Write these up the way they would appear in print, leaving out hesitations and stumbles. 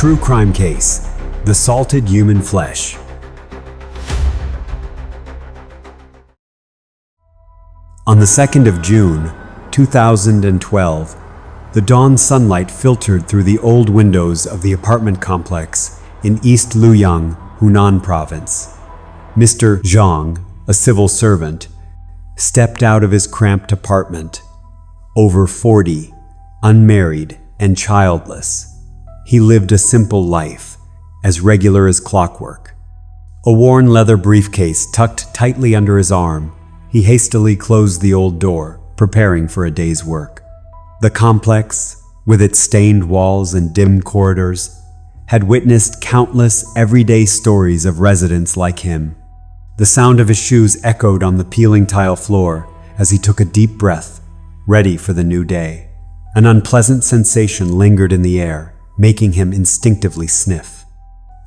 True crime case, the salted human flesh. On the 2nd of June, 2012, the dawn sunlight filtered through the old windows of the apartment complex in East Luoyang, Hunan Province. Mr. Zhang, a civil servant, stepped out of his cramped apartment. Over 40, unmarried and childless. He lived a simple life, as regular as clockwork. A worn leather briefcase tucked tightly under his arm, he hastily closed the old door, preparing for a day's work. The complex, with its stained walls and dim corridors, had witnessed countless everyday stories of residents like him. The sound of his shoes echoed on the peeling tile floor as he took a deep breath, ready for the new day. An unpleasant sensation lingered in the air, making him instinctively sniff.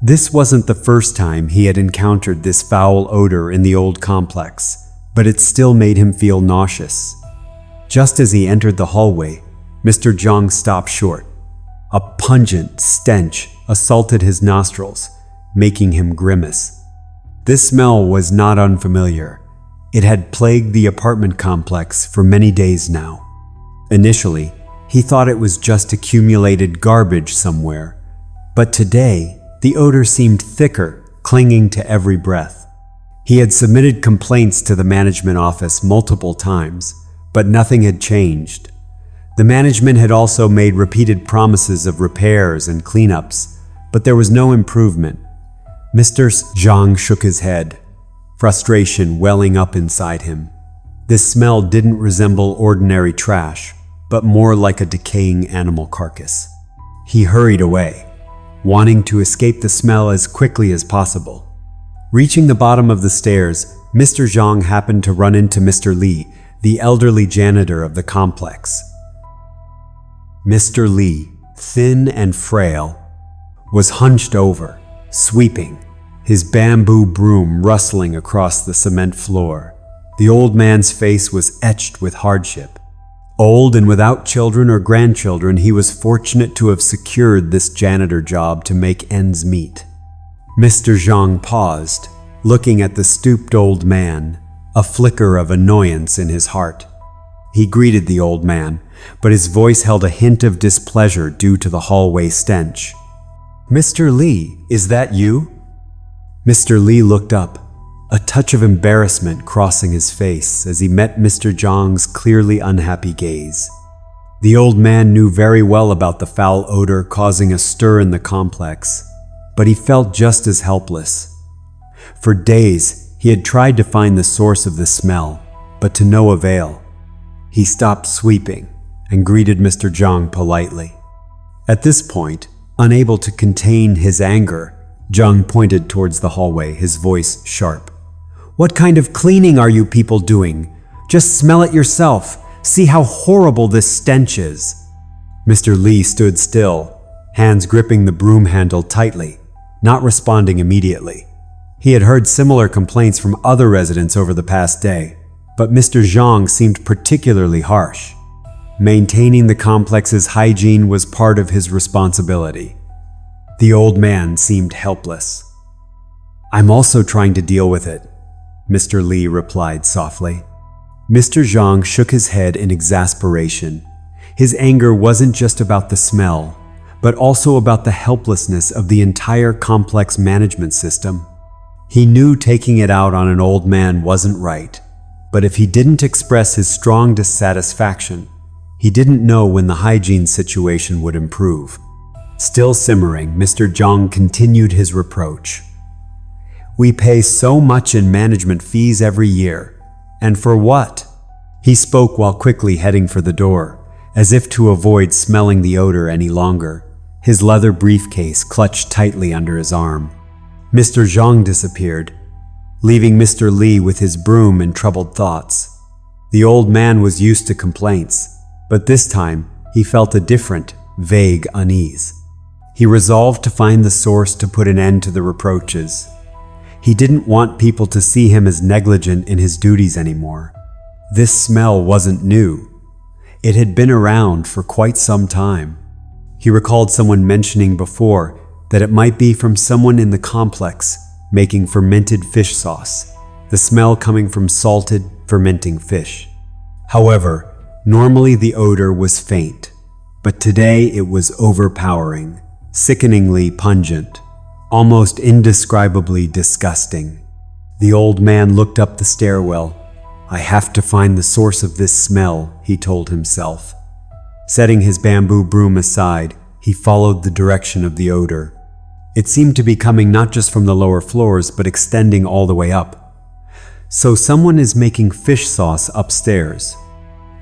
This wasn't the first time he had encountered this foul odor in the old complex, but it still made him feel nauseous. Just as he entered the hallway, Mr. Zhang stopped short. A pungent stench assaulted his nostrils, making him grimace. This smell was not unfamiliar. It had plagued the apartment complex for many days now. Initially, he thought it was just accumulated garbage somewhere, but today, the odor seemed thicker, clinging to every breath. He had submitted complaints to the management office multiple times, but nothing had changed. The management had also made repeated promises of repairs and cleanups, but there was no improvement. Mr. Zhang shook his head, frustration welling up inside him. This smell didn't resemble ordinary trash, but more like a decaying animal carcass. He hurried away, wanting to escape the smell as quickly as possible. Reaching the bottom of the stairs, Mr. Zhang happened to run into Mr. Li, the elderly janitor of the complex. Mr. Li, thin and frail, was hunched over, sweeping, his bamboo broom rustling across the cement floor. The old man's face was etched with hardship. Old and without children or grandchildren, he was fortunate to have secured this janitor job to make ends meet. Mr. Zhang paused, looking at the stooped old man, a flicker of annoyance in his heart. He greeted the old man, but his voice held a hint of displeasure due to the hallway stench. "Mr. Li, is that you?" Mr. Li looked up, a touch of embarrassment crossing his face as he met Mr. Zhang's clearly unhappy gaze. The old man knew very well about the foul odor causing a stir in the complex, but he felt just as helpless. For days, he had tried to find the source of the smell, but to no avail. He stopped sweeping and greeted Mr. Zhang politely. At this point, unable to contain his anger, Zhang pointed towards the hallway, his voice sharp. "What kind of cleaning are you people doing? Just smell it yourself. See how horrible this stench is." Mr. Li stood still, hands gripping the broom handle tightly, not responding immediately. He had heard similar complaints from other residents over the past day, but Mr. Zhang seemed particularly harsh. Maintaining the complex's hygiene was part of his responsibility. The old man seemed helpless. "I'm also trying to deal with it," Mr. Li replied softly. Mr. Zhang shook his head in exasperation. His anger wasn't just about the smell, but also about the helplessness of the entire complex management system. He knew taking it out on an old man wasn't right, but if he didn't express his strong dissatisfaction, he didn't know when the hygiene situation would improve. Still simmering, Mr. Zhang continued his reproach. "We pay so much in management fees every year. And for what?" He spoke while quickly heading for the door, as if to avoid smelling the odor any longer, his leather briefcase clutched tightly under his arm. Mr. Zhang disappeared, leaving Mr. Li with his broom and troubled thoughts. The old man was used to complaints, but this time he felt a different, vague unease. He resolved to find the source to put an end to the reproaches. He didn't want people to see him as negligent in his duties anymore. This smell wasn't new. It had been around for quite some time. He recalled someone mentioning before that it might be from someone in the complex making fermented fish sauce, the smell coming from salted, fermenting fish. However, normally the odor was faint, but today it was overpowering, sickeningly pungent, almost indescribably disgusting. The old man looked up the stairwell. "I have to find the source of this smell," he told himself. Setting his bamboo broom aside, he followed the direction of the odor. It seemed to be coming not just from the lower floors, but extending all the way up. So someone is making fish sauce upstairs.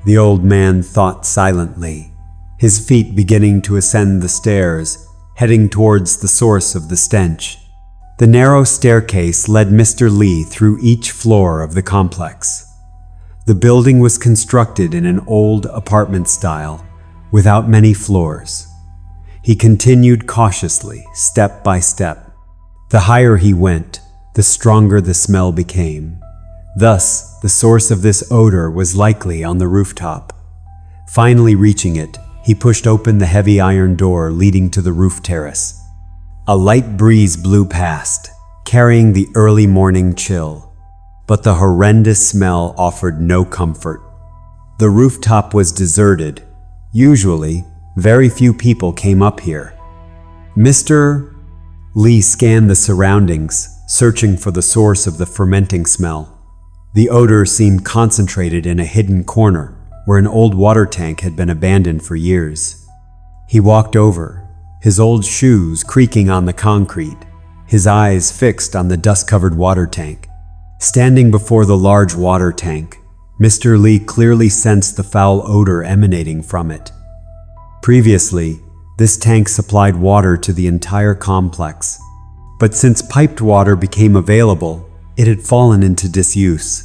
The old man thought silently, his feet beginning to ascend the stairs, heading towards the source of the stench. The narrow staircase led Mr. Lee through each floor of the complex. The building was constructed in an old apartment style, without many floors. He continued cautiously, step by step. The higher he went, the stronger the smell became. Thus, the source of this odor was likely on the rooftop. Finally reaching it, he pushed open the heavy iron door leading to the roof terrace. A light breeze blew past, carrying the early morning chill. But the horrendous smell offered no comfort. The rooftop was deserted. Usually, very few people came up here. Mr. Lee scanned the surroundings, searching for the source of the fermenting smell. The odor seemed concentrated in a hidden corner, where an old water tank had been abandoned for years. He walked over, his old shoes creaking on the concrete, his eyes fixed on the dust-covered water tank. Standing before the large water tank, Mr. Lee clearly sensed the foul odor emanating from it. Previously, this tank supplied water to the entire complex, but since piped water became available, it had fallen into disuse.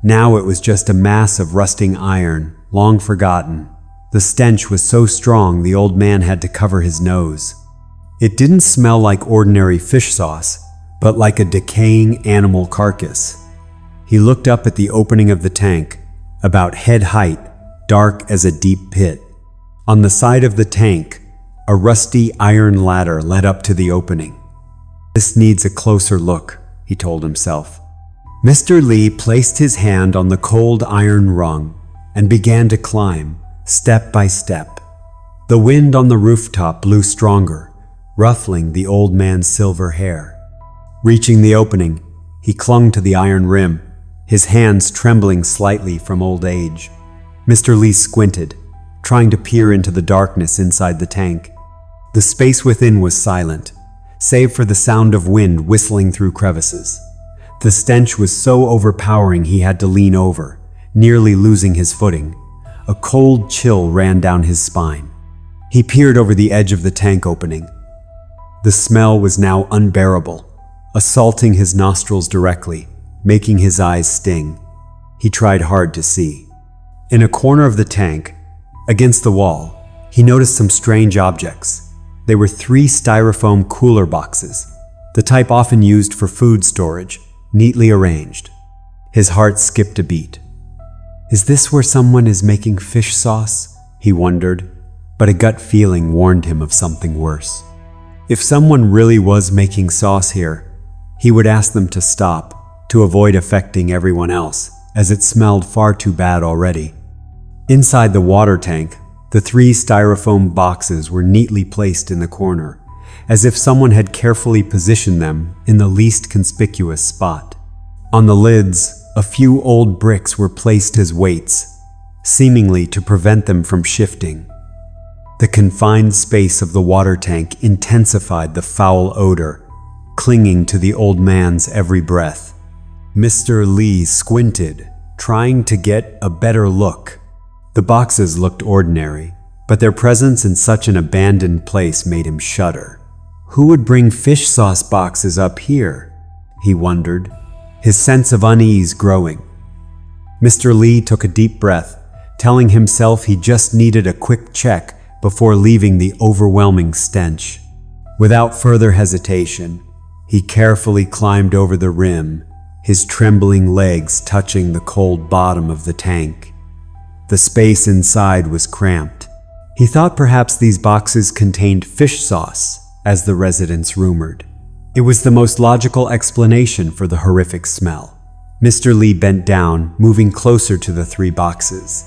Now it was just a mass of rusting iron, long forgotten. The stench was so strong the old man had to cover his nose. It didn't smell like ordinary fish sauce, but like a decaying animal carcass. He looked up at the opening of the tank, about head height, dark as a deep pit. On the side of the tank, a rusty iron ladder led up to the opening. "This needs a closer look," he told himself. Mr. Lee placed his hand on the cold iron rung and began to climb, step by step. The wind on the rooftop blew stronger, ruffling the old man's silver hair. Reaching the opening, he clung to the iron rim, his hands trembling slightly from old age. Mr. Lee squinted, trying to peer into the darkness inside the tank. The space within was silent, save for the sound of wind whistling through crevices. The stench was so overpowering he had to lean over, nearly losing his footing. A cold chill ran down his spine. He peered over the edge of the tank opening. The smell was now unbearable, assaulting his nostrils directly, making his eyes sting. He tried hard to see. In a corner of the tank, against the wall, he noticed some strange objects. They were 3 styrofoam cooler boxes, the type often used for food storage, neatly arranged. His heart skipped a beat. Is this where someone is making fish sauce? He wondered, but a gut feeling warned him of something worse. If someone really was making sauce here, he would ask them to stop, to avoid affecting everyone else, as it smelled far too bad already. Inside the water tank, the 3 styrofoam boxes were neatly placed in the corner, as if someone had carefully positioned them in the least conspicuous spot. On the lids, a few old bricks were placed as weights, seemingly to prevent them from shifting. The confined space of the water tank intensified the foul odor, clinging to the old man's every breath. Mr. Lee squinted, trying to get a better look. The boxes looked ordinary, but their presence in such an abandoned place made him shudder. Who would bring fish sauce boxes up here? He wondered, his sense of unease growing. Mr. Lee took a deep breath, telling himself he just needed a quick check before leaving the overwhelming stench. Without further hesitation, he carefully climbed over the rim, his trembling legs touching the cold bottom of the tank. The space inside was cramped. He thought perhaps these boxes contained fish sauce, as the residents rumored. It was the most logical explanation for the horrific smell. Mr. Lee bent down, moving closer to the 3 boxes.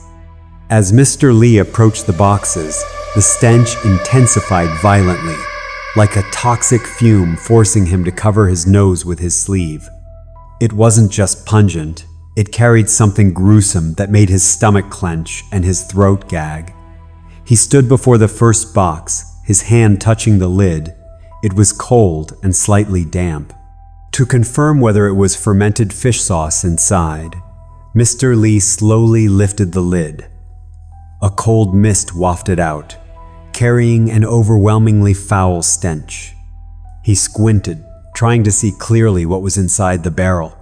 As Mr. Lee approached the boxes, the stench intensified violently, like a toxic fume forcing him to cover his nose with his sleeve. It wasn't just pungent, it carried something gruesome that made his stomach clench and his throat gag. He stood before the first box, his hand touching the lid. It was cold and slightly damp. To confirm whether it was fermented fish sauce inside, Mr. Lee slowly lifted the lid. A cold mist wafted out, carrying an overwhelmingly foul stench. He squinted, trying to see clearly what was inside the barrel.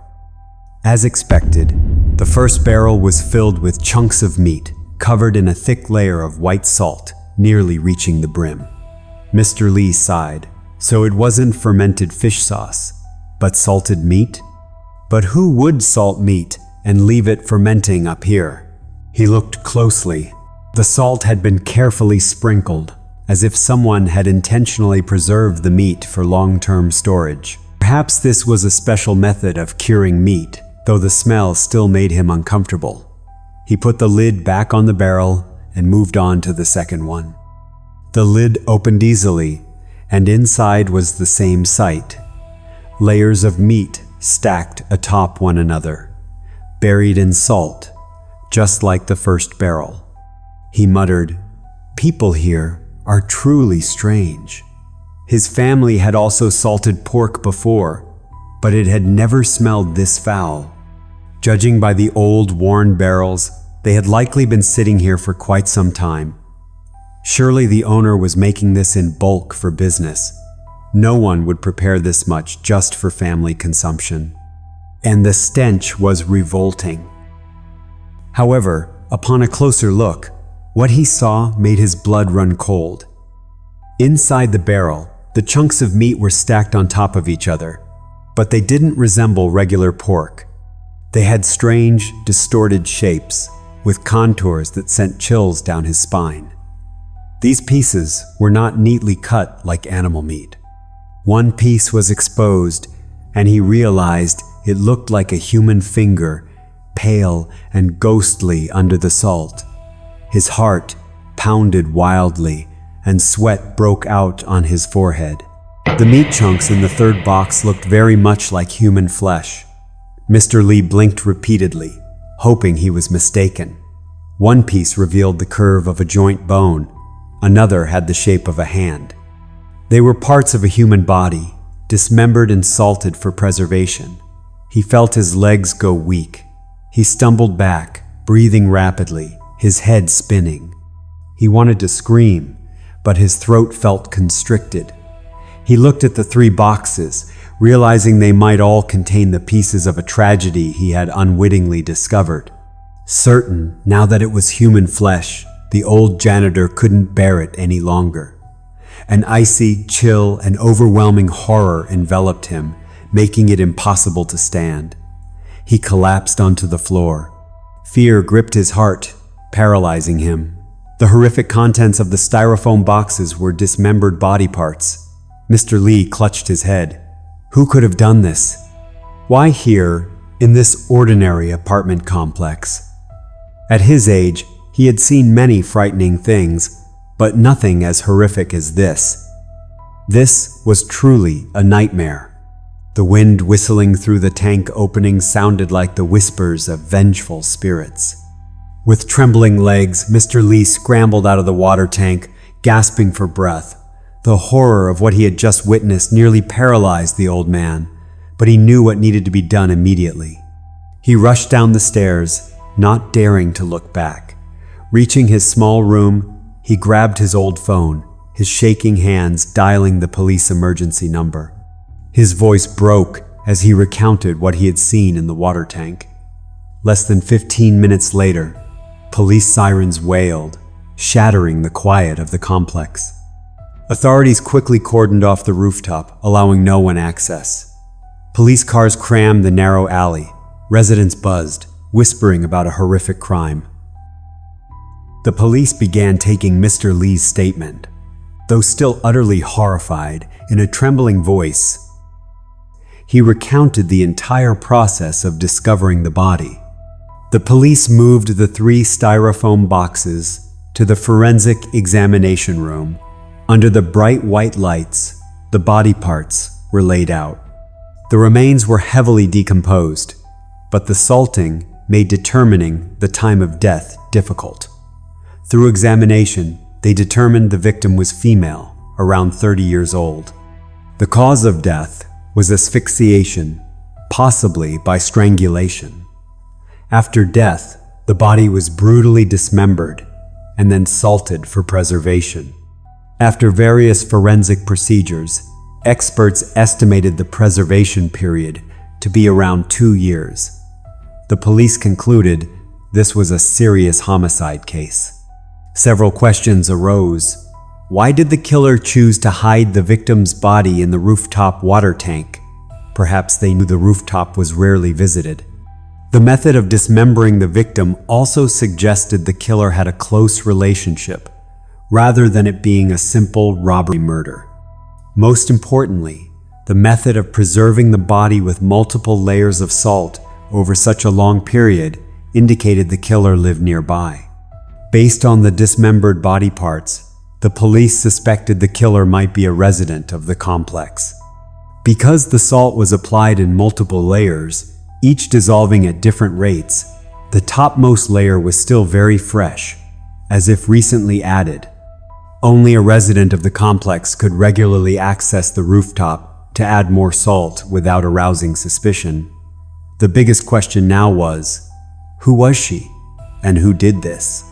As expected, the first barrel was filled with chunks of meat, covered in a thick layer of white salt, nearly reaching the brim. Mr. Lee sighed. So it wasn't fermented fish sauce, but salted meat? But who would salt meat and leave it fermenting up here? He looked closely. The salt had been carefully sprinkled, as if someone had intentionally preserved the meat for long-term storage. Perhaps this was a special method of curing meat, though the smell still made him uncomfortable. He put the lid back on the barrel and moved on to the second one. The lid opened easily, and inside was the same sight. Layers of meat stacked atop one another, buried in salt, just like the first barrel. He muttered, "People here are truly strange." His family had also salted pork before, but it had never smelled this foul. Judging by the old, worn barrels, they had likely been sitting here for quite some time. Surely the owner was making this in bulk for business. No one would prepare this much just for family consumption. And the stench was revolting. However, upon a closer look, what he saw made his blood run cold. Inside the barrel, the chunks of meat were stacked on top of each other, but they didn't resemble regular pork. They had strange, distorted shapes, with contours that sent chills down his spine. These pieces were not neatly cut like animal meat. One piece was exposed, and he realized it looked like a human finger, pale and ghostly under the salt. His heart pounded wildly, and sweat broke out on his forehead. The meat chunks in the third box looked very much like human flesh. Mr. Lee blinked repeatedly, hoping he was mistaken. One piece revealed the curve of a joint bone. Another had the shape of a hand. They were parts of a human body, dismembered and salted for preservation. He felt his legs go weak. He stumbled back, breathing rapidly, his head spinning. He wanted to scream, but his throat felt constricted. He looked at the 3 boxes, realizing they might all contain the pieces of a tragedy he had unwittingly discovered. Certain, now that it was human flesh, the old janitor couldn't bear it any longer. An icy, chill, and overwhelming horror enveloped him, making it impossible to stand. He collapsed onto the floor. Fear gripped his heart, paralyzing him. The horrific contents of the styrofoam boxes were dismembered body parts. Mr. Lee clutched his head. Who could have done this? Why here, in this ordinary apartment complex? At his age, he had seen many frightening things, but nothing as horrific as this. This was truly a nightmare. The wind whistling through the tank opening sounded like the whispers of vengeful spirits. With trembling legs, Mr. Lee scrambled out of the water tank, gasping for breath. The horror of what he had just witnessed nearly paralyzed the old man, but he knew what needed to be done immediately. He rushed down the stairs, not daring to look back. Reaching his small room, he grabbed his old phone, his shaking hands dialing the police emergency number. His voice broke as he recounted what he had seen in the water tank. Less than 15 minutes later, police sirens wailed, shattering the quiet of the complex. Authorities quickly cordoned off the rooftop, allowing no one access. Police cars crammed the narrow alley. Residents buzzed, whispering about a horrific crime. The police began taking Mr. Lee's statement. though still utterly horrified, in a trembling voice, he recounted the entire process of discovering the body. The police moved the 3 styrofoam boxes to the forensic examination room. Under the bright white lights, the body parts were laid out. The remains were heavily decomposed, but the salting made determining the time of death difficult. Through examination, they determined the victim was female, around 30 years old. The cause of death was asphyxiation, possibly by strangulation. After death, the body was brutally dismembered and then salted for preservation. After various forensic procedures, experts estimated the preservation period to be around 2 years. The police concluded this was a serious homicide case. Several questions arose. Why did the killer choose to hide the victim's body in the rooftop water tank? Perhaps they knew the rooftop was rarely visited. The method of dismembering the victim also suggested the killer had a close relationship, rather than it being a simple robbery murder. Most importantly, the method of preserving the body with multiple layers of salt over such a long period indicated the killer lived nearby. Based on the dismembered body parts, the police suspected the killer might be a resident of the complex. Because the salt was applied in multiple layers, each dissolving at different rates, the topmost layer was still very fresh, as if recently added. Only a resident of the complex could regularly access the rooftop to add more salt without arousing suspicion. The biggest question now was, who was she, and who did this?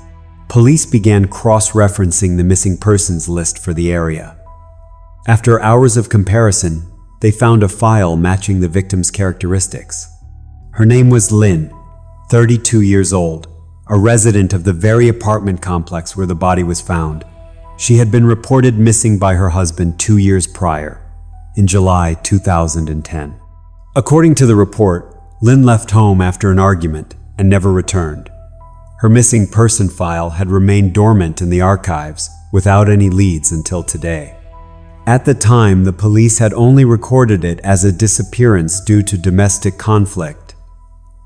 Police began cross-referencing the missing persons list for the area. After hours of comparison, they found a file matching the victim's characteristics. Her name was Lynn, 32 years old, a resident of the very apartment complex where the body was found. She had been reported missing by her husband 2 years prior, in July 2010. According to the report, Lynn left home after an argument and never returned. Her missing person file had remained dormant in the archives without any leads until today. At the time, the police had only recorded it as a disappearance due to domestic conflict.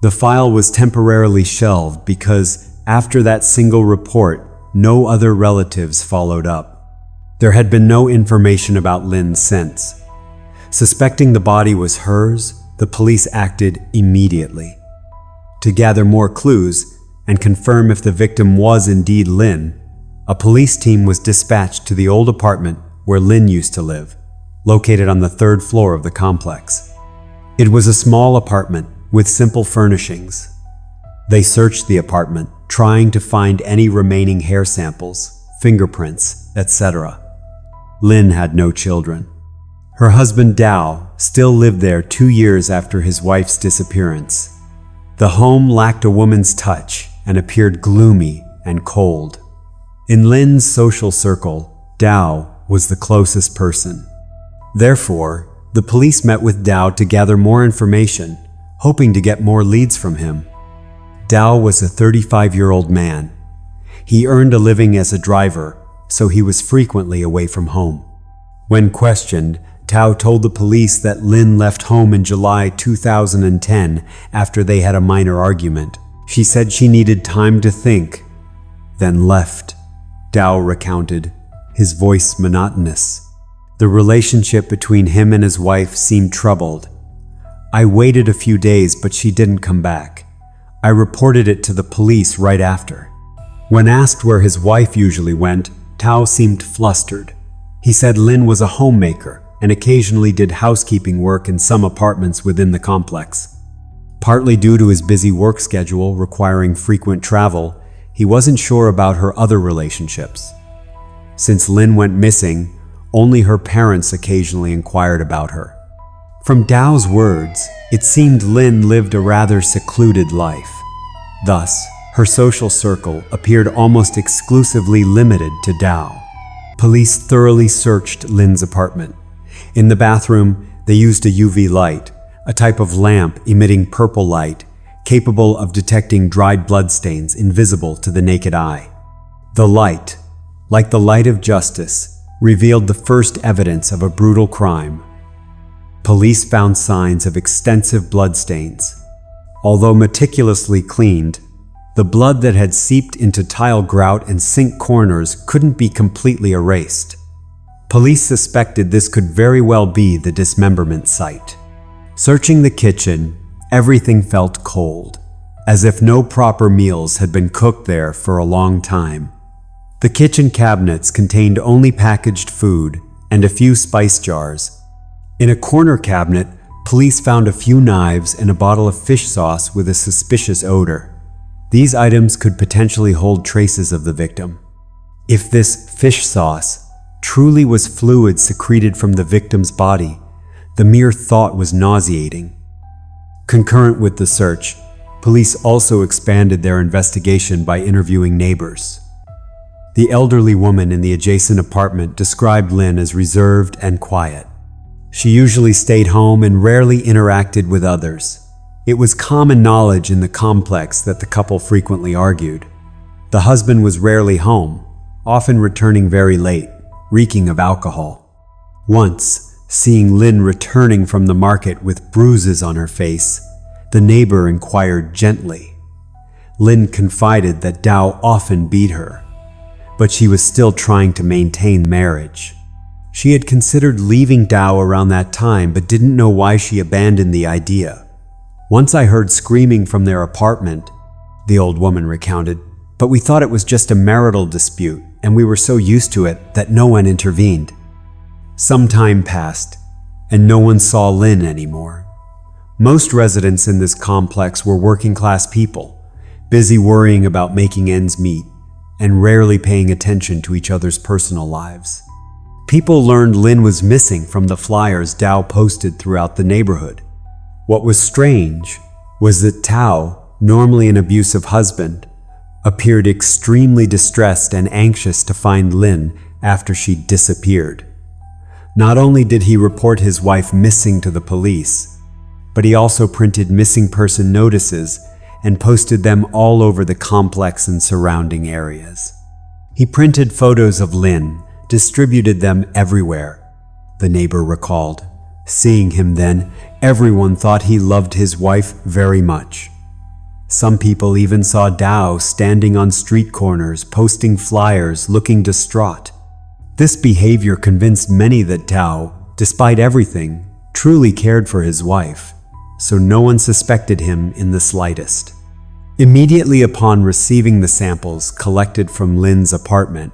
The file was temporarily shelved because, after that single report, no other relatives followed up. There had been no information about Lynn since. Suspecting the body was hers, the police acted immediately. To gather more clues and confirm if the victim was indeed Lynn, a police team was dispatched to the old apartment where Lynn used to live, located on the 3rd floor of the complex. It was a small apartment with simple furnishings. They searched the apartment, trying to find any remaining hair samples, fingerprints, etc. Lynn had no children. Her husband Dow still lived there 2 years after his wife's disappearance. The home lacked a woman's touch and appeared gloomy and cold. In Lynn's social circle, Dow was the closest person. Therefore, the police met with Dow to gather more information, hoping to get more leads from him. Dow was a 35-year-old man. He earned a living as a driver, so he was frequently away from home. When questioned, Dow told the police that Lynn left home in July 2010 after they had a minor argument. She said she needed time to think, then left. Dow recounted, his voice monotonous. The relationship between him and his wife seemed troubled. I waited a few days, but she didn't come back. I reported it to the police right after. When asked where his wife usually went, Dow seemed flustered. He said Lynn was a homemaker and occasionally did housekeeping work in some apartments within the complex. Partly due to his busy work schedule requiring frequent travel, he wasn't sure about her other relationships. Since Lynn went missing, only her parents occasionally inquired about her. From Dow's words, it seemed Lynn lived a rather secluded life. Thus, her social circle appeared almost exclusively limited to Dow. Police thoroughly searched Lynn's apartment. In the bathroom, they used a UV light, a type of lamp emitting purple light, capable of detecting dried bloodstains invisible to the naked eye. The light, like the light of justice, revealed the first evidence of a brutal crime. Police found signs of extensive bloodstains. Although meticulously cleaned, the blood that had seeped into tile grout and sink corners couldn't be completely erased. Police suspected this could very well be the dismemberment site. Searching the kitchen, everything felt cold, as if no proper meals had been cooked there for a long time. The kitchen cabinets contained only packaged food and a few spice jars. In a corner cabinet, police found a few knives and a bottle of fish sauce with a suspicious odor. These items could potentially hold traces of the victim. If this fish sauce truly was fluid secreted from the victim's body, the mere thought was nauseating. Concurrent with the search, police also expanded their investigation by interviewing neighbors. The elderly woman in the adjacent apartment described Lynn as reserved and quiet. She usually stayed home and rarely interacted with others. It was common knowledge in the complex that the couple frequently argued. The husband was rarely home, often returning very late, reeking of alcohol. Once, seeing Lynn returning from the market with bruises on her face, the neighbor inquired gently. Lynn confided that Dow often beat her, but she was still trying to maintain marriage. She had considered leaving Dow around that time but didn't know why she abandoned the idea. "Once I heard screaming from their apartment," the old woman recounted, "but we thought it was just a marital dispute, and we were so used to it that no one intervened." Some time passed, and no one saw Lynn anymore. Most residents in this complex were working-class people, busy worrying about making ends meet, and rarely paying attention to each other's personal lives. People learned Lynn was missing from the flyers Dow posted throughout the neighborhood. What was strange was that Tao, normally an abusive husband, appeared extremely distressed and anxious to find Lynn after she disappeared. Not only did he report his wife missing to the police, but he also printed missing person notices and posted them all over the complex and surrounding areas. He printed photos of Lynn, distributed them everywhere, the neighbor recalled. Seeing him then, everyone thought he loved his wife very much. Some people even saw Dow standing on street corners, posting flyers, looking distraught. This behavior convinced many that Dow, despite everything, truly cared for his wife, so no one suspected him in the slightest. Immediately upon receiving the samples collected from Lynn's apartment,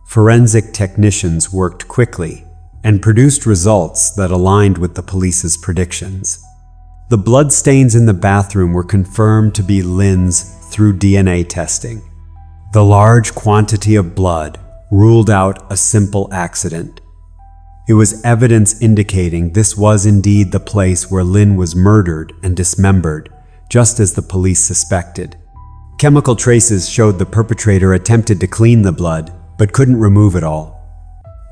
forensic technicians worked quickly and produced results that aligned with the police's predictions. The bloodstains in the bathroom were confirmed to be Lynn's through DNA testing. The large quantity of blood ruled out a simple accident. It was evidence indicating this was indeed the place where Lynn was murdered and dismembered, just as the police suspected. Chemical traces showed the perpetrator attempted to clean the blood, but couldn't remove it all.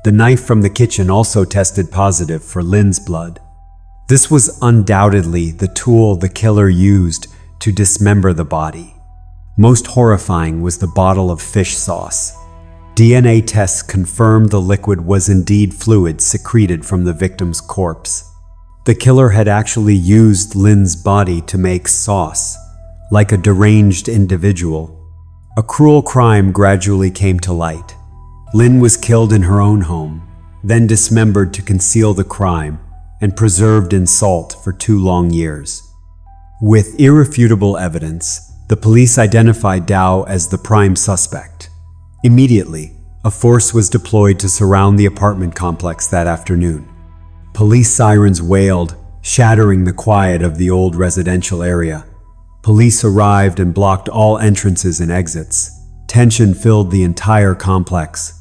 The knife from the kitchen also tested positive for Lynn's blood. This was undoubtedly the tool the killer used to dismember the body. Most horrifying was the bottle of fish sauce. DNA tests confirmed the liquid was indeed fluid secreted from the victim's corpse. The killer had actually used Lynn's body to make sauce, like a deranged individual. A cruel crime gradually came to light. Lynn was killed in her own home, then dismembered to conceal the crime, and preserved in salt for 2 long years. With irrefutable evidence, the police identified Dow as the prime suspect. Immediately, a force was deployed to surround the apartment complex that afternoon. Police sirens wailed, shattering the quiet of the old residential area. Police arrived and blocked all entrances and exits. Tension filled the entire complex.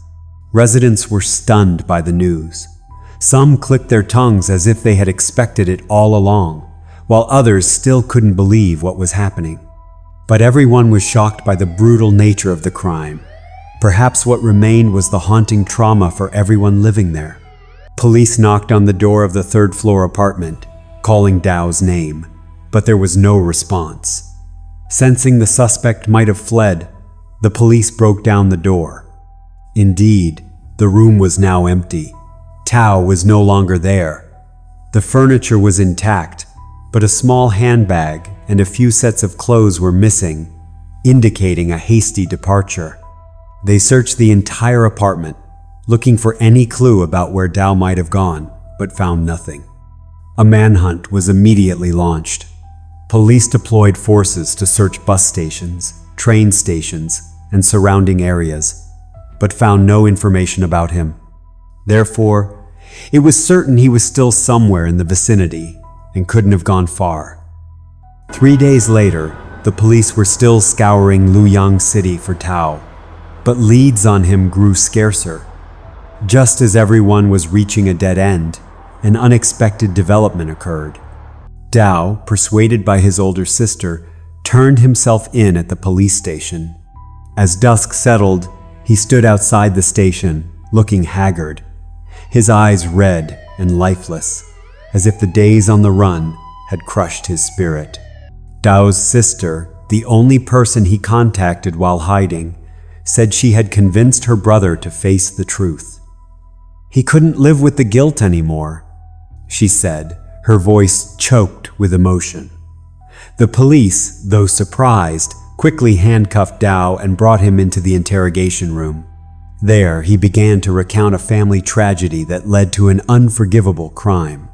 Residents were stunned by the news. Some clicked their tongues as if they had expected it all along, while others still couldn't believe what was happening. But everyone was shocked by the brutal nature of the crime. Perhaps what remained was the haunting trauma for everyone living there. Police knocked on the door of the 3rd-floor apartment, calling Dow's name, but there was no response. Sensing the suspect might have fled, the police broke down the door. Indeed, The room was now empty. Tao was no longer there. The furniture was intact, but a small handbag and a few sets of clothes were missing, indicating a hasty departure. They searched the entire apartment, looking for any clue about where Tao might have gone, but found nothing. A manhunt was immediately launched. Police deployed forces to search bus stations, train stations, and surrounding areas, but found no information about him. Therefore, it was certain he was still somewhere in the vicinity and couldn't have gone far. 3 days later, the police were still scouring Luoyang City for Tao, but leads on him grew scarcer. Just as everyone was reaching a dead end, an unexpected development occurred. Tao, persuaded by his older sister, turned himself in at the police station. As dusk settled, he stood outside the station, looking haggard, his eyes red and lifeless, as if the days on the run had crushed his spirit. Tao's sister, the only person he contacted while hiding, said she had convinced her brother to face the truth. He couldn't live with the guilt anymore, she said, her voice choked with emotion. The police, though surprised, quickly handcuffed Tao and brought him into the interrogation room. There, he began to recount a family tragedy that led to an unforgivable crime.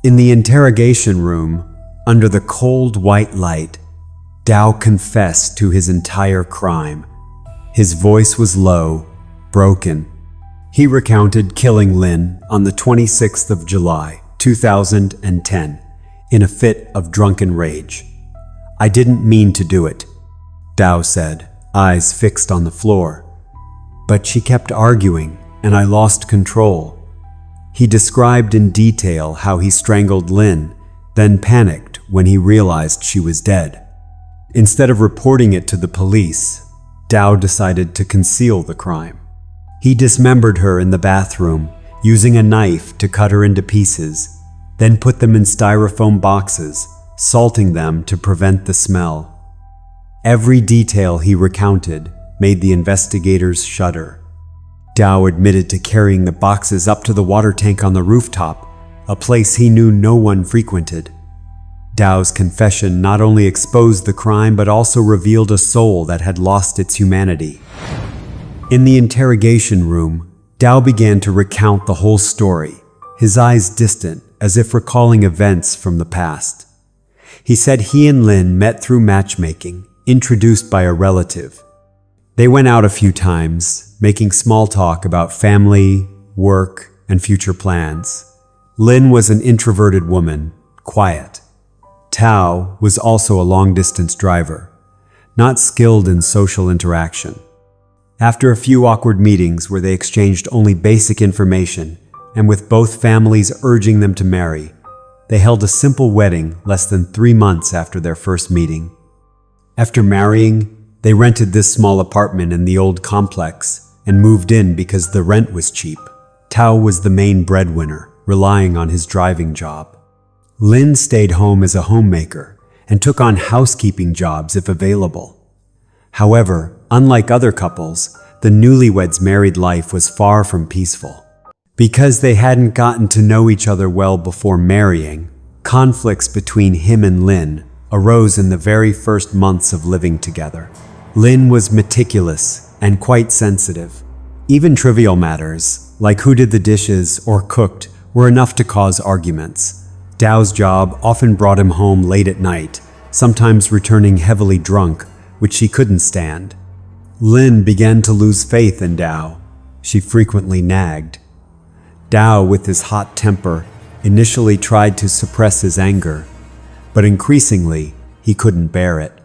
In the interrogation room, under the cold white light, Tao confessed to his entire crime. His voice was low, broken. He recounted killing Lin on the 26th of July, 2010, in a fit of drunken rage. "I didn't mean to do it," Tao said, eyes fixed on the floor. "But she kept arguing, and I lost control." He described in detail how he strangled Lin, then panicked when he realized she was dead. Instead of reporting it to the police, Tao decided to conceal the crime. He dismembered her in the bathroom, using a knife to cut her into pieces, then put them in styrofoam boxes, salting them to prevent the smell. Every detail he recounted made the investigators shudder. Tao admitted to carrying the boxes up to the water tank on the rooftop, a place he knew no one frequented. Tao's confession not only exposed the crime but also revealed a soul that had lost its humanity. In the interrogation room, Tao began to recount the whole story, his eyes distant as if recalling events from the past. He said he and Lin met through matchmaking, introduced by a relative. They went out a few times, making small talk about family, work, and future plans. Lin was an introverted woman, quiet. Tao was also a long-distance driver, not skilled in social interaction. After a few awkward meetings where they exchanged only basic information, and with both families urging them to marry, they held a simple wedding less than 3 months after their first meeting. After marrying, they rented this small apartment in the old complex and moved in because the rent was cheap. Tao was the main breadwinner, relying on his driving job. Lin stayed home as a homemaker and took on housekeeping jobs if available. However, unlike other couples, the newlyweds' married life was far from peaceful. Because they hadn't gotten to know each other well before marrying, conflicts between him and Lin arose in the very first months of living together. Lin was meticulous and quite sensitive. Even trivial matters, like who did the dishes or cooked, were enough to cause arguments. Tao's job often brought him home late at night, sometimes returning heavily drunk, which she couldn't stand. Lin began to lose faith in Tao. She frequently nagged. Tao, with his hot temper, initially tried to suppress his anger, but increasingly, he couldn't bear it.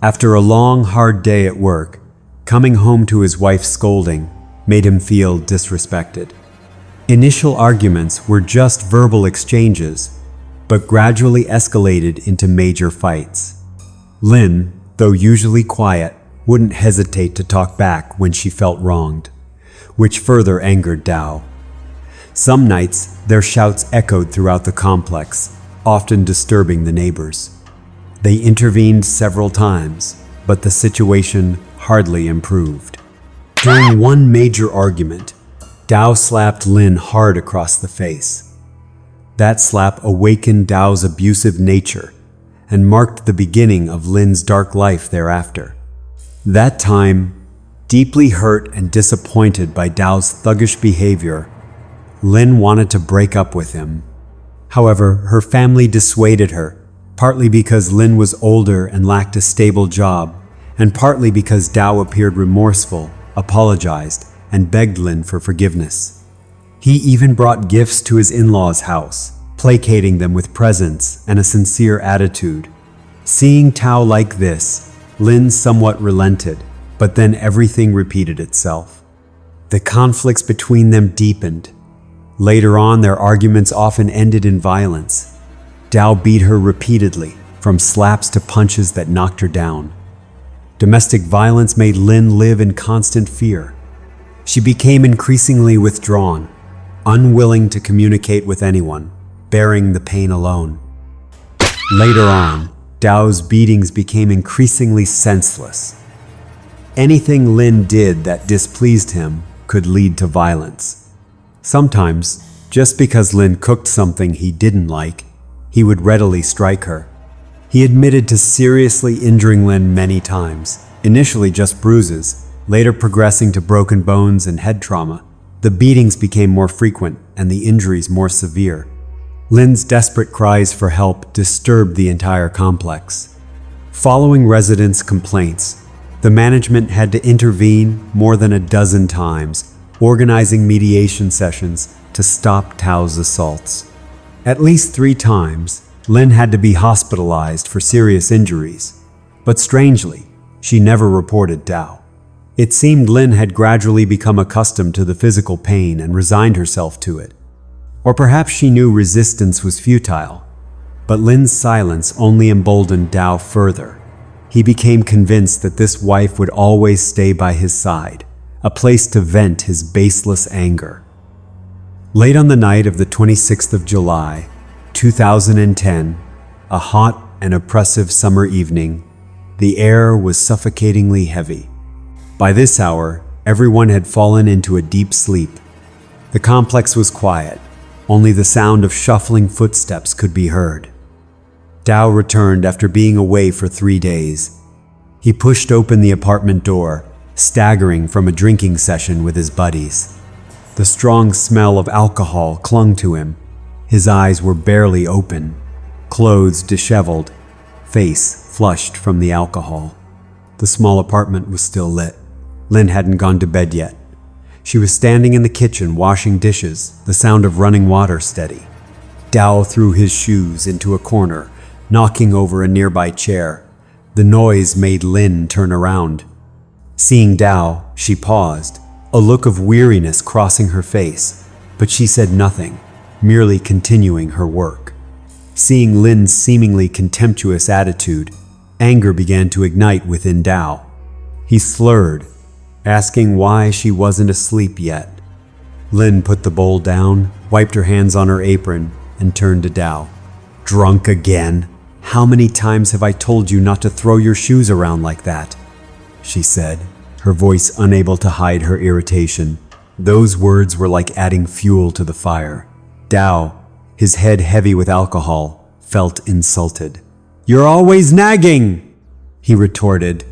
After a long, hard day at work, coming home to his wife's scolding made him feel disrespected. Initial arguments were just verbal exchanges, but gradually escalated into major fights. Lin, though usually quiet, wouldn't hesitate to talk back when she felt wronged, which further angered Tao. Some nights, their shouts echoed throughout the complex, often disturbing the neighbors. They intervened several times, but the situation hardly improved. During one major argument, Dao slapped Lin hard across the face. That slap awakened Dao's abusive nature and marked the beginning of Lin's dark life thereafter. That time, deeply hurt and disappointed by Dao's thuggish behavior, Lin wanted to break up with him. However, her family dissuaded her, partly because Lin was older and lacked a stable job, and partly because Dao appeared remorseful, apologized, and begged Lin for forgiveness. He even brought gifts to his in-laws' house, placating them with presents and a sincere attitude. Seeing Tao like this, Lin somewhat relented, but then everything repeated itself. The conflicts between them deepened. Later on, their arguments often ended in violence. Dao beat her repeatedly, from slaps to punches that knocked her down. Domestic violence made Lin live in constant fear. She became increasingly withdrawn, unwilling to communicate with anyone, bearing the pain alone. Later on, Dao's beatings became increasingly senseless. Anything Lin did that displeased him could lead to violence. Sometimes, just because Lin cooked something he didn't like, he would readily strike her. He admitted to seriously injuring Lin many times, initially just bruises, later progressing to broken bones and head trauma. The beatings became more frequent and the injuries more severe. Lin's desperate cries for help disturbed the entire complex. Following residents' complaints, the management had to intervene more than a dozen times, organizing mediation sessions to stop Tao's assaults. At least 3 times, Lin had to be hospitalized for serious injuries, but strangely, she never reported Tao. It seemed Lin had gradually become accustomed to the physical pain and resigned herself to it. Or perhaps she knew resistance was futile, but Lin's silence only emboldened Tao further. He became convinced that this wife would always stay by his side, a place to vent his baseless anger. Late on the night of the 26th of July, 2010, a hot and oppressive summer evening, the air was suffocatingly heavy. By this hour, everyone had fallen into a deep sleep. The complex was quiet. Only the sound of shuffling footsteps could be heard. Dao returned after being away for 3 days. He pushed open the apartment door, staggering from a drinking session with his buddies. The strong smell of alcohol clung to him. His eyes were barely open, clothes disheveled, face flushed from the alcohol. The small apartment was still lit. Lin hadn't gone to bed yet. She was standing in the kitchen washing dishes, the sound of running water steady. Dao threw his shoes into a corner, knocking over a nearby chair. The noise made Lin turn around. Seeing Dao, she paused, a look of weariness crossing her face, but she said nothing, merely continuing her work. Seeing Lin's seemingly contemptuous attitude, anger began to ignite within Dao. He slurred, asking why she wasn't asleep yet. Lin put the bowl down, wiped her hands on her apron, and turned to Dao. "Drunk again? How many times have I told you not to throw your shoes around like that?" she said, her voice unable to hide her irritation. Those words were like adding fuel to the fire. Dao, his head heavy with alcohol, felt insulted. "You're always nagging!" he retorted,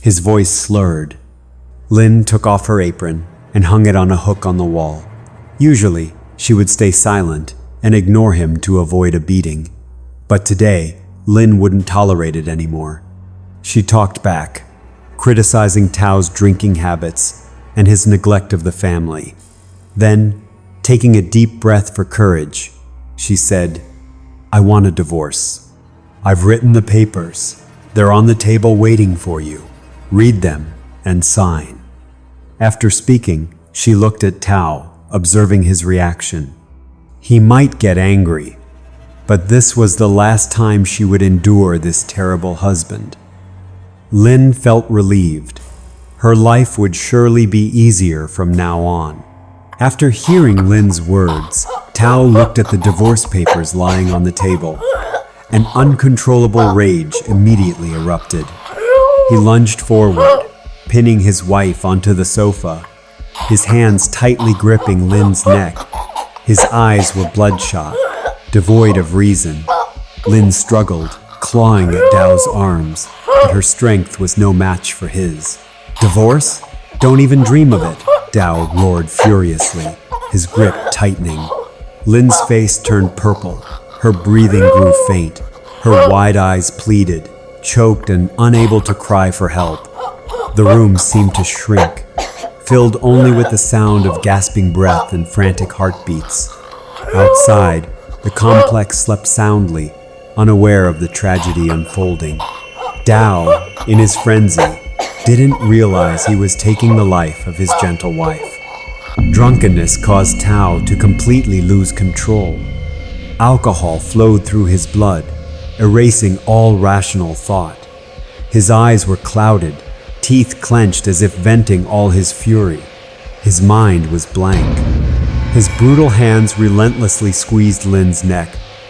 his voice slurred. Lin took off her apron and hung it on a hook on the wall. Usually, she would stay silent and ignore him to avoid a beating. But today, Lin wouldn't tolerate it anymore. She talked back, criticizing Tao's drinking habits and his neglect of the family. Then, taking a deep breath for courage, she said, "I want a divorce. I've written the papers. They're on the table waiting for you. Read them and sign." After speaking, she looked at Tao, observing his reaction. He might get angry, but this was the last time she would endure this terrible husband. Lin felt relieved. Her life would surely be easier from now on. After hearing Lin's words, Tao looked at the divorce papers lying on the table. An uncontrollable rage immediately erupted. He lunged forward, pinning his wife onto the sofa. his hands tightly gripping Lynn's neck. His eyes were bloodshot, devoid of reason. Lynn struggled, clawing at Dao's arms, but her strength was no match for his. "Divorce? Don't even dream of it," Dao roared furiously, his grip tightening. Lynn's face turned purple, her breathing grew faint, her wide eyes pleaded, choked and unable to cry for help. The room seemed to shrink, filled only with the sound of gasping breath and frantic heartbeats. Outside, the complex slept soundly, unaware of the tragedy unfolding. Dao, in his frenzy, didn't realize he was taking the life of his gentle wife. Drunkenness caused Tao to completely lose control. Alcohol flowed through his blood, erasing all rational thought. His eyes were clouded, teeth clenched as if venting all his fury. His mind was blank. His brutal hands relentlessly squeezed Lynn's neck,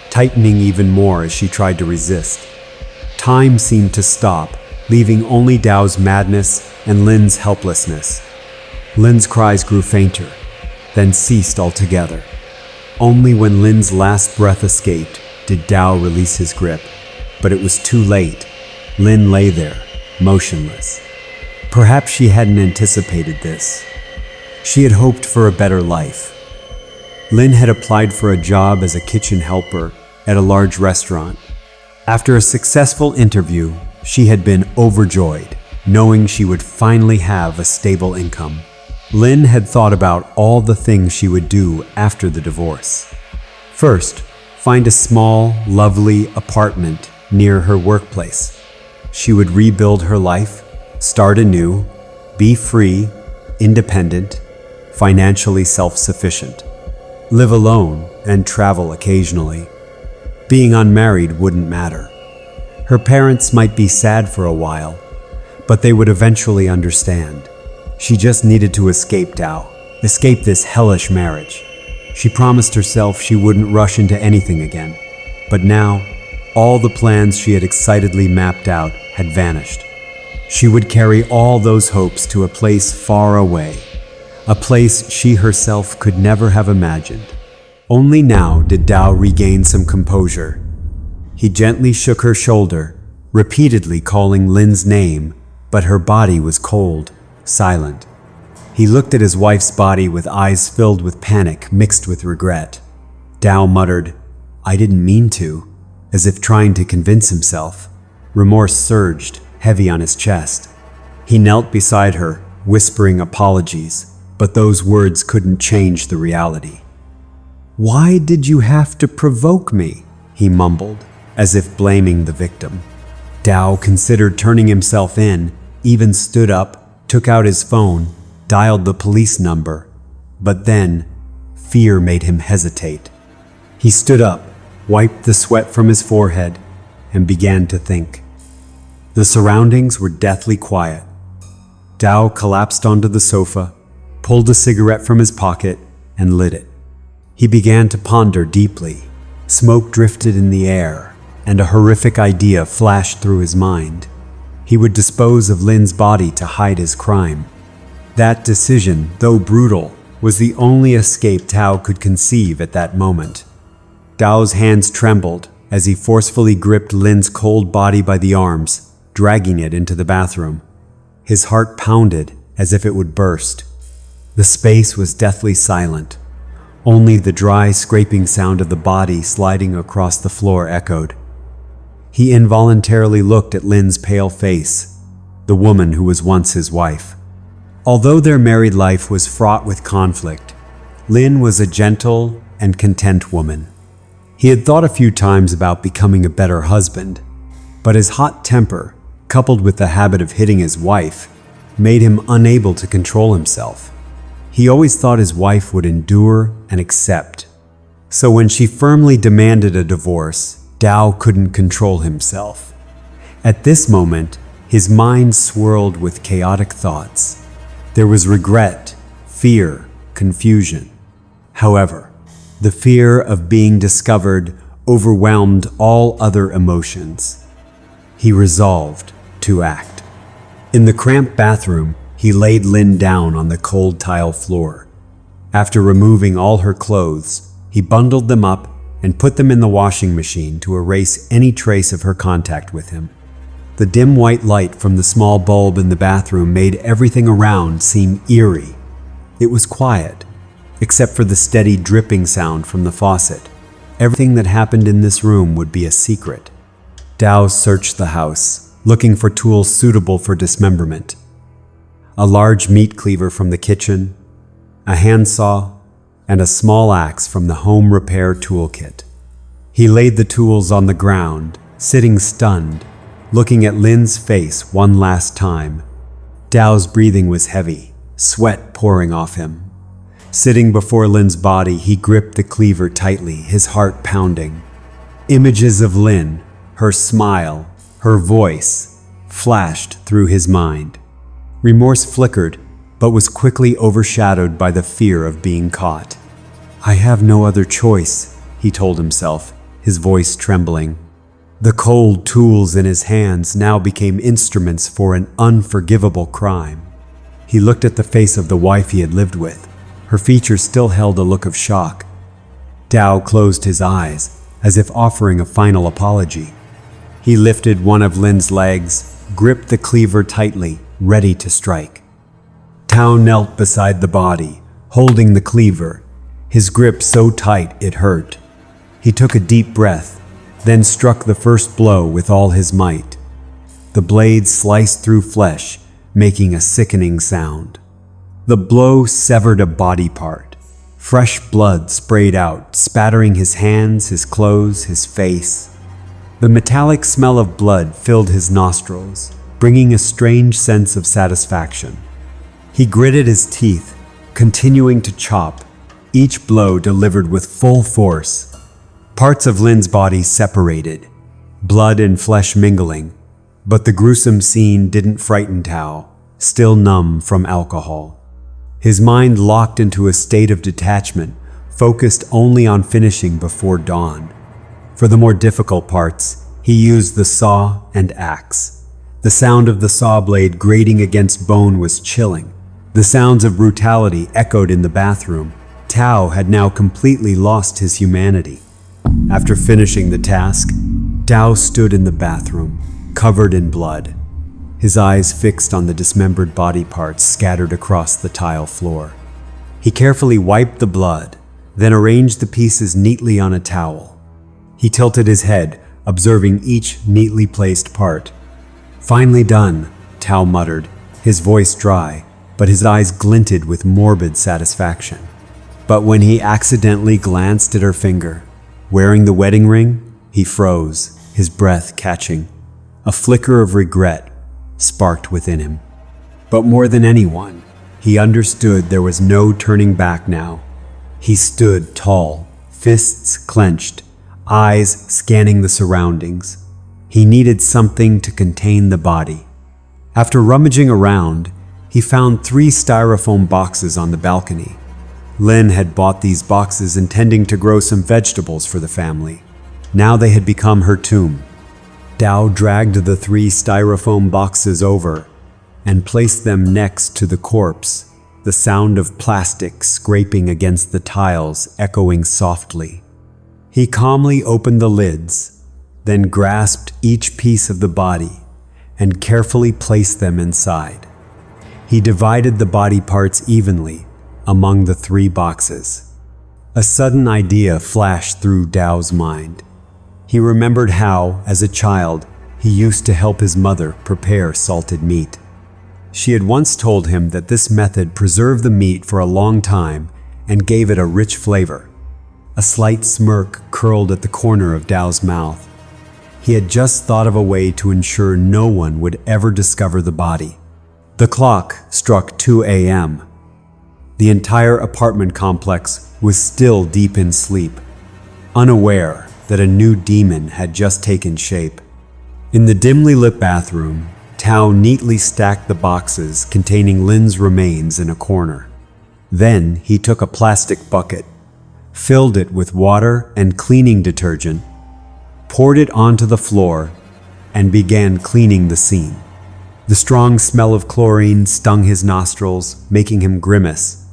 tightening even more as she tried to resist. Time seemed to stop, leaving only Dao's madness and Lynn's helplessness. Lynn's cries grew fainter, then ceased altogether. Only when Lynn's last breath escaped did Dao release his grip, but it was too late. Lynn lay there, motionless. Perhaps she hadn't anticipated this. She had hoped for a better life. Lynn had applied for a job as a kitchen helper at a large restaurant. After a successful interview, she had been overjoyed, knowing she would finally have a stable income. Lynn had thought about all the things she would do after the divorce. First, find a small, lovely apartment near her workplace. She would rebuild her life, start anew, be free, independent, financially self-sufficient. Live alone and travel occasionally. Being unmarried wouldn't matter. Her parents might be sad for a while, but they would eventually understand. She just needed to escape Dao, escape this hellish marriage. She promised herself she wouldn't rush into anything again. But now, all the plans she had excitedly mapped out had vanished. She would carry all those hopes to a place far away, a place she herself could never have imagined. Only now did Dao regain some composure. He gently shook her shoulder, repeatedly calling Lynn's name, but her body was cold, silent. He looked at his wife's body with eyes filled with panic mixed with regret. Dao muttered, "I didn't mean to," as if trying to convince himself. Remorse surged, heavy on his chest. He knelt beside her, whispering apologies, but those words couldn't change the reality. "Why did you have to provoke me?" he mumbled, as if blaming the victim. Dao considered turning himself in, even stood up, took out his phone, dialed the police number. But then, fear made him hesitate. He stood up, wiped the sweat from his forehead, and began to think. The surroundings were deathly quiet. Dao collapsed onto the sofa, pulled a cigarette from his pocket, and lit it. He began to ponder deeply. Smoke drifted in the air, and a horrific idea flashed through his mind. He would dispose of Lynn's body to hide his crime. That decision, though brutal, was the only escape Tao could conceive at that moment. Dao's hands trembled as he forcefully gripped Lynn's cold body by the arms, dragging it into the bathroom. His heart pounded as if it would burst. The space was deathly silent. Only the dry, scraping sound of the body sliding across the floor echoed. He involuntarily looked at Lynn's pale face, the woman who was once his wife. Although their married life was fraught with conflict, Lynn was a gentle and content woman. He had thought a few times about becoming a better husband, but his hot temper, coupled with the habit of hitting his wife, made him unable to control himself. He always thought his wife would endure and accept. So when she firmly demanded a divorce, Dao couldn't control himself. At this moment, his mind swirled with chaotic thoughts. There was regret, fear, confusion. However, the fear of being discovered overwhelmed all other emotions. He resolved to act. In the cramped bathroom, he he laid Lynn down on the cold tile floor. After removing all her clothes, he bundled them up and put them in the washing machine to erase any trace of her contact with him. The dim white light from the small bulb in the bathroom made everything around seem eerie. It was quiet, except for the steady dripping sound from the faucet. Everything that happened in this room would be a secret. Dow searched the house, looking for tools suitable for dismemberment. A large meat cleaver from the kitchen, a handsaw, and a small axe from the home repair toolkit. He laid the tools on the ground, sitting stunned, looking at Lynn's face one last time. Dow's breathing was heavy, sweat pouring off him. Sitting before Lynn's body, he gripped the cleaver tightly, his heart pounding. Images of Lynn, her smile, her voice, flashed through his mind. Remorse flickered, but was quickly overshadowed by the fear of being caught. "I have no other choice," he told himself, his voice trembling. The cold tools in his hands now became instruments for an unforgivable crime. He looked at the face of the wife he had lived with. Her features still held a look of shock. Dow closed his eyes, as if offering a final apology. He lifted one of Lynn's legs, gripped the cleaver tightly, ready to strike. Dow knelt beside the body, holding the cleaver, his grip so tight it hurt. He took a deep breath, then struck the first blow with all his might. The blade sliced through flesh, making a sickening sound. The blow severed a body part. Fresh blood sprayed out, spattering his hands, his clothes, his face. The metallic smell of blood filled his nostrils, bringing a strange sense of satisfaction. He gritted his teeth, continuing to chop, each blow delivered with full force. Parts of Lynn's body separated, blood and flesh mingling, but the gruesome scene didn't frighten Dow, still numb from alcohol. His mind locked into a state of detachment, focused only on finishing before dawn. For the more difficult parts, he used the saw and axe. The sound of the saw blade grating against bone was chilling. The sounds of brutality echoed in the bathroom. Dow had now completely lost his humanity. After finishing the task, Dow stood in the bathroom, covered in blood, his eyes fixed on the dismembered body parts scattered across the tile floor. He carefully wiped the blood, then arranged the pieces neatly on a towel. He tilted his head, observing each neatly placed part. "Finally done," Dow muttered, his voice dry, but his eyes glinted with morbid satisfaction. But when he accidentally glanced at her finger, wearing the wedding ring, he froze, his breath catching. A flicker of regret sparked within him. But more than anyone, he understood there was no turning back now. He stood tall, fists clenched, eyes scanning the surroundings. He needed something to contain the body. After rummaging around, he found 3 styrofoam boxes on the balcony. Lynn had bought these boxes intending to grow some vegetables for the family. Now they had become her tomb. Dow dragged the 3 styrofoam boxes over and placed them next to the corpse, the sound of plastic scraping against the tiles echoing softly. He calmly opened the lids, then grasped each piece of the body and carefully placed them inside. He divided the body parts evenly among the 3 boxes. A sudden idea flashed through Dow's mind. He remembered how, as a child, he used to help his mother prepare salted meat. She had once told him that this method preserved the meat for a long time and gave it a rich flavor. A slight smirk curled at the corner of Dow's mouth. He had just thought of a way to ensure no one would ever discover the body. The clock struck 2 a.m. The entire apartment complex was still deep in sleep, unaware that a new demon had just taken shape. In the dimly lit bathroom, Dow neatly stacked the boxes containing Lynn's remains in a corner. Then he took a plastic bucket, filled it with water and cleaning detergent, poured it onto the floor, and began cleaning the scene. The strong smell of chlorine stung his nostrils, making him grimace.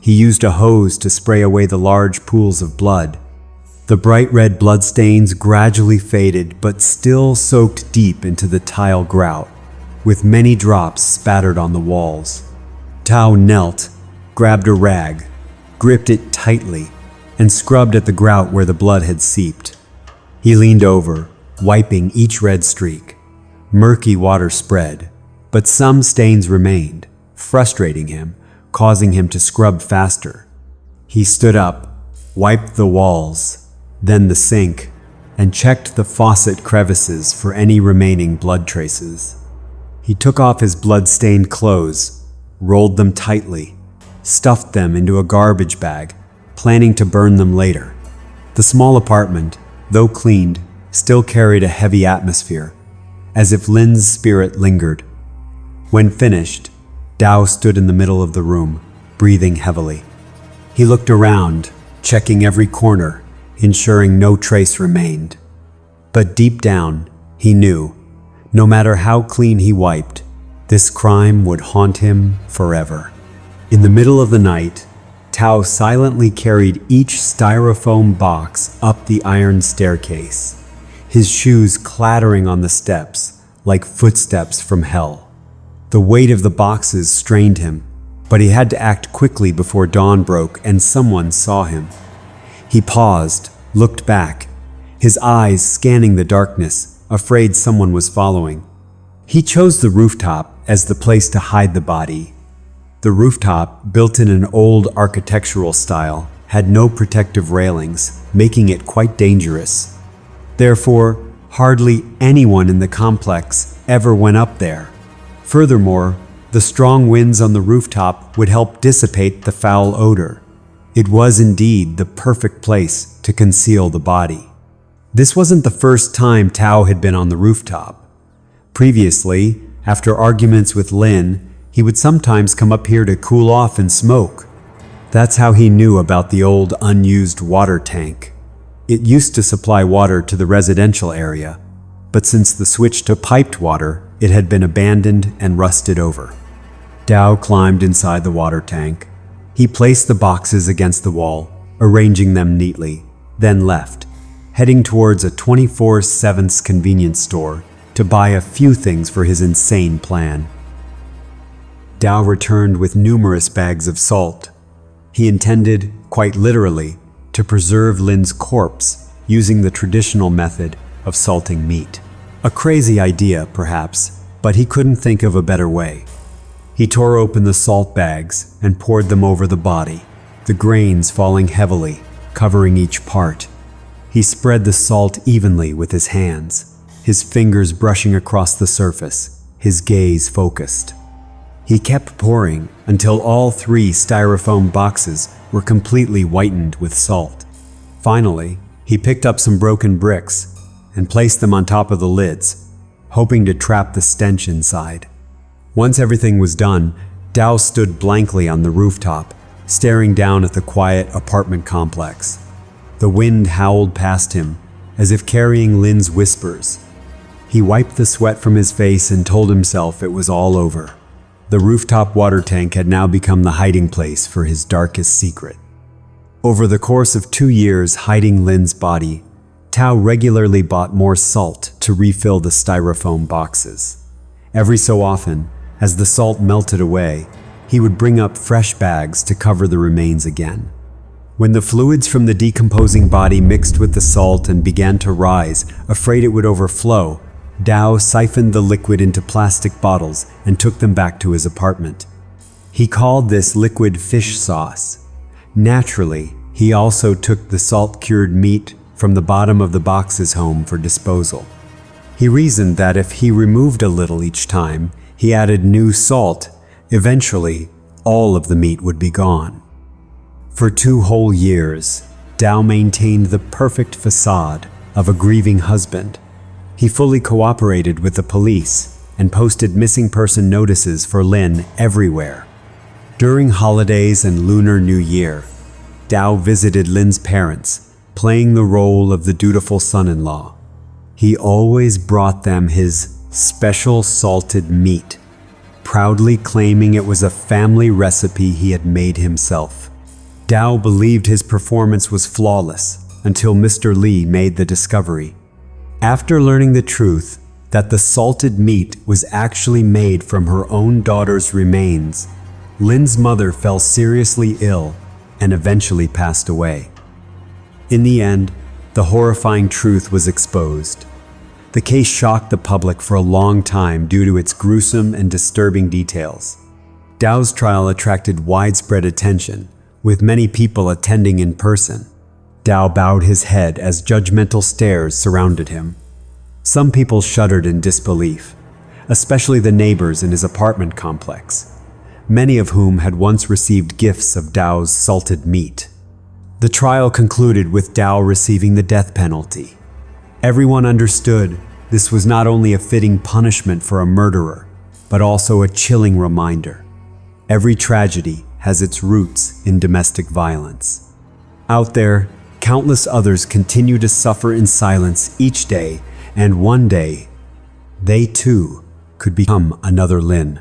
He used a hose to spray away the large pools of blood. The bright red bloodstains gradually faded but still soaked deep into the tile grout, with many drops spattered on the walls. Tao knelt, grabbed a rag, gripped it tightly, and scrubbed at the grout where the blood had seeped. He leaned over, wiping each red streak. Murky water spread, but some stains remained, frustrating him, causing him to scrub faster. He stood up, wiped the walls, then the sink, and checked the faucet crevices for any remaining blood traces. He took off his blood-stained clothes, rolled them tightly, stuffed them into a garbage bag, planning to burn them later. The small apartment, though cleaned, still carried a heavy atmosphere, as if Lin's spirit lingered. When finished, Dao stood in the middle of the room, breathing heavily. He looked around, checking every corner, ensuring no trace remained. But deep down, he knew, no matter how clean he wiped, this crime would haunt him forever. In the middle of the night, Tao silently carried each styrofoam box up the iron staircase, his shoes clattering on the steps like footsteps from hell. The weight of the boxes strained him, but he had to act quickly before dawn broke and someone saw him. He paused, looked back, his eyes scanning the darkness, afraid someone was following. He chose the rooftop as the place to hide the body. The rooftop, built in an old architectural style, had no protective railings, making it quite dangerous. Therefore, hardly anyone in the complex ever went up there. Furthermore, the strong winds on the rooftop would help dissipate the foul odor. It was indeed the perfect place to conceal the body. This wasn't the first time Tao had been on the rooftop. Previously, after arguments with Lin, he would sometimes come up here to cool off and smoke. That's how he knew about the old unused water tank. It used to supply water to the residential area, but since the switch to piped water, it had been abandoned and rusted over. Dao climbed inside the water tank. He placed the boxes against the wall, arranging them neatly, then left, heading towards a 24/7 convenience store to buy a few things for his insane plan. Dao returned with numerous bags of salt. He intended, quite literally, to preserve Lin's corpse using the traditional method of salting meat. A crazy idea, perhaps, but he couldn't think of a better way. He tore open the salt bags and poured them over the body, the grains falling heavily, covering each part. He spread the salt evenly with his hands, his fingers brushing across the surface, his gaze focused. He kept pouring until all 3 styrofoam boxes were completely whitened with salt. Finally, he picked up some broken bricks and placed them on top of the lids, hoping to trap the stench inside. Once everything was done, Dao stood blankly on the rooftop, staring down at the quiet apartment complex. The wind howled past him, as if carrying Lin's whispers. He wiped the sweat from his face and told himself it was all over. The rooftop water tank had now become the hiding place for his darkest secret. Over the course of 2 years hiding Lin's body, Tao regularly bought more salt to refill the styrofoam boxes. Every so often, as the salt melted away, he would bring up fresh bags to cover the remains again. When the fluids from the decomposing body mixed with the salt and began to rise, afraid it would overflow, Dao siphoned the liquid into plastic bottles and took them back to his apartment. He called this liquid fish sauce. Naturally, he also took the salt-cured meat from the bottom of the boxes home for disposal. He reasoned that if he removed a little each time he added new salt, eventually all of the meat would be gone. For 2 whole years, Dao maintained the perfect facade of a grieving husband. He fully cooperated with the police and posted missing person notices for Lin everywhere. During holidays and Lunar New Year, Dao visited Lin's parents, playing the role of the dutiful son-in-law. He always brought them his special salted meat proudly claiming it was a family recipe he had made himself. Dao believed his performance was flawless until Mr. Lee made the discovery. After learning the truth that the salted meat was actually made from her own daughter's remains, Lin's mother fell seriously ill and eventually passed away. In the end, the horrifying truth was exposed. The case shocked the public for a long time due to its gruesome and disturbing details. Dao's trial attracted widespread attention, with many people attending in person. Dao bowed his head as judgmental stares surrounded him. Some people shuddered in disbelief, especially the neighbors in his apartment complex, many of whom had once received gifts of Dao's salted meat. The trial concluded with Dao receiving the death penalty. Everyone understood this was not only a fitting punishment for a murderer, but also a chilling reminder. Every tragedy has its roots in domestic violence. Out there, countless others continue to suffer in silence each day, and one day, they too could become another Lin.